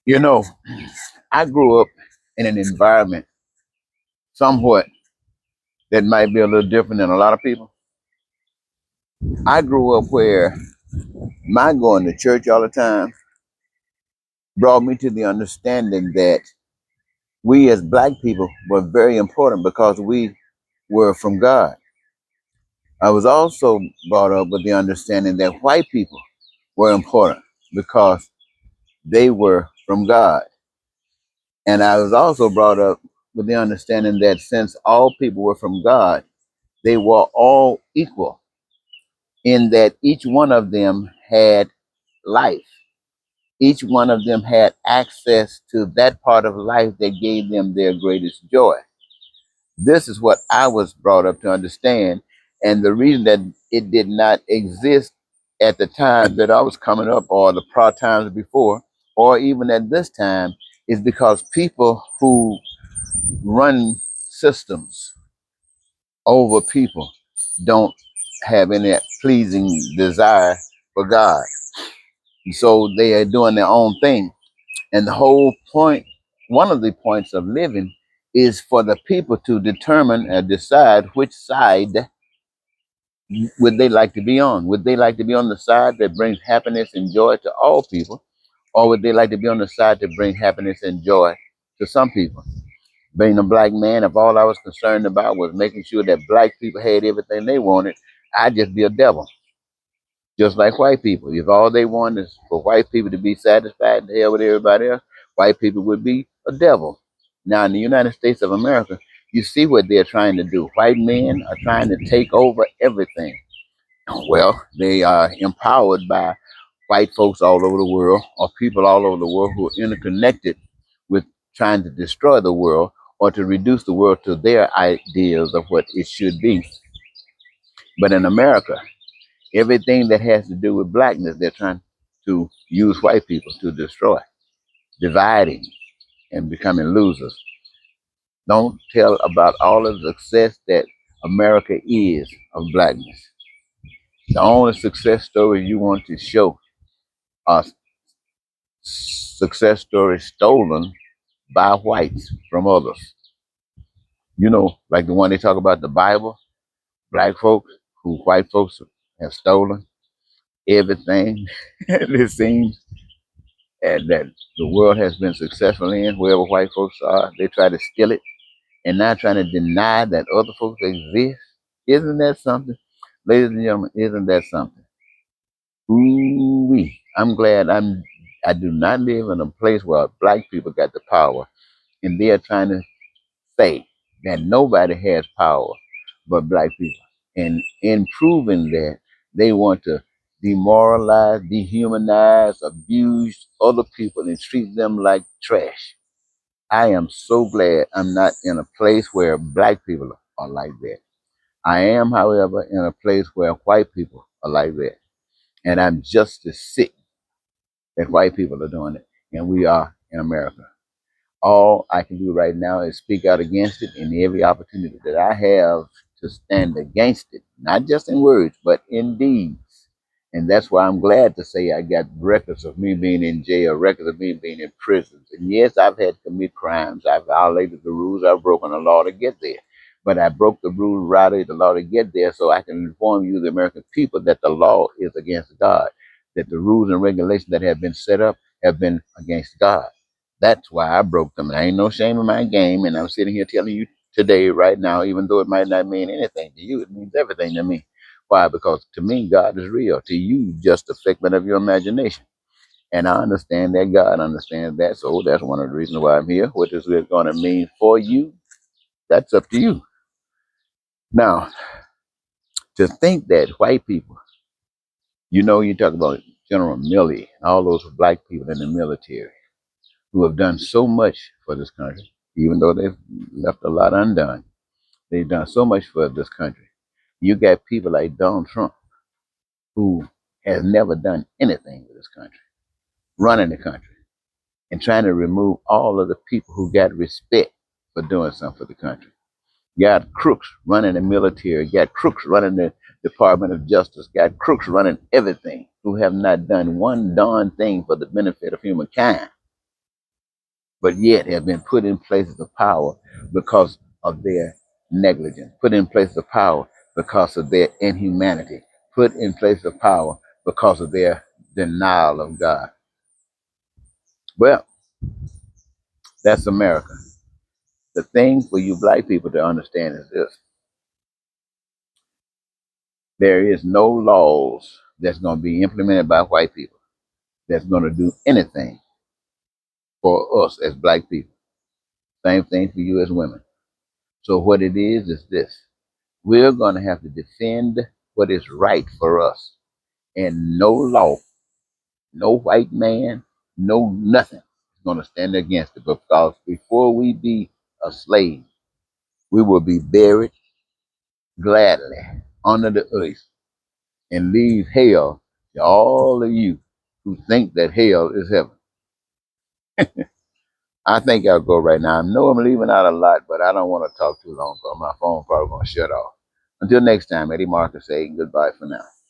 You know, I grew up in an environment somewhat that might be a little different than a lot of people. I grew up where my going to church all the time brought me to the understanding that we as black people were very important because we were from God. I was also brought up with the understanding that white people were important because they were from God. And I was also brought up with the understanding that since all people were from God, they were all equal in that each one of them had life. Each one of them had access to that part of life that gave them their greatest joy. This is what I was brought up to understand. And the reason that it did not exist at the time that I was coming up, or the prior times before, or even at this time, is because people who run systems over people don't have any pleasing desire for God. So they are doing their own thing. And the whole point, one of the points of living is for the people to determine and decide which side would they like to be on. Would they like to be on the side that brings happiness and joy to all people? Or would they like to be on the side that brings happiness and joy to some people? Being a black man, if all I was concerned about was making sure that black people had everything they wanted, I'd just be a devil, just like white people. If all they want is for white people to be satisfied and hell with everybody else, white people would be a devil. Now, in the United States of America, you see what they're trying to do. White men are trying to take over everything. Well, they are empowered by white folks all over the world, or people all over the world who are interconnected with trying to destroy the world or to reduce the world to their ideas of what it should be. But in America, everything that has to do with blackness, they're trying to use white people to destroy, dividing and becoming losers. Don't tell about all of the success that America is of blackness. The only success stories you want to show are success stories stolen by whites from others. You know, like the one they talk about the Bible, black folks who white folks have stolen everything it seems and that the world has been successful in, wherever white folks are, they try to steal it and now trying to deny that other folks exist. Isn't that something? Ladies and gentlemen, isn't that something? Ooh wee. I'm glad I do not live in a place where black people got the power and they are trying to say that nobody has power but black people. And in proving that, they want to demoralize, dehumanize, abuse other people and treat them like trash. I am so glad I'm not in a place where black people are like that. I am, however, in a place where white people are like that. And I'm just as sick that white people are doing it. And we are in America. All I can do right now is speak out against it in every opportunity that I have to stand against it, not just in words, but in deeds. And that's why I'm glad to say I got records of me being in jail, records of me being in prisons. And yes, I've had to commit crimes. I've violated the rules. I've broken the law to get there. But I broke the rules, violated the law to get there so I can inform you, the American people, that the law is against God, that the rules and regulations that have been set up have been against God. That's why I broke them. And I ain't no shame in my game. And I'm sitting here telling you today, right now, even though it might not mean anything to you, it means everything to me. Why? Because to me, God is real. To you, just a figment of your imagination. And I understand that God understands that. So that's one of the reasons why I'm here. What is it going to mean for you? That's up to you. Now, to think that white people, you talk about General Milley, all those black people in the military who have done so much for this country, even though they've left a lot undone. They've done so much for this country. You got people like Donald Trump, who has never done anything for this country, running the country and trying to remove all of the people who got respect for doing something for the country. Got crooks running the military, got crooks running the Department of Justice, got crooks running everything who have not done one darn thing for the benefit of humankind. but yet have been put in places of power because of their negligence, put in places of power because of their inhumanity, put in places of power because of their denial of God. Well, that's America. The thing for you black people to understand is this: there is no laws that's going to be implemented by white people that's going to do anything for us as black people. Same thing for you as women. So what it is this: we're going to have to defend what is right for us, and no law, no white man, no nothing is going to stand against it. Because before we be a slave, we will be buried gladly under the earth and leave hell to all of you who think that hell is heaven. I think I'll go right now. I know I'm leaving out a lot, but I don't want to talk too long because my phone probably going to shut off. Until next time, Eddie Marcus saying goodbye for now.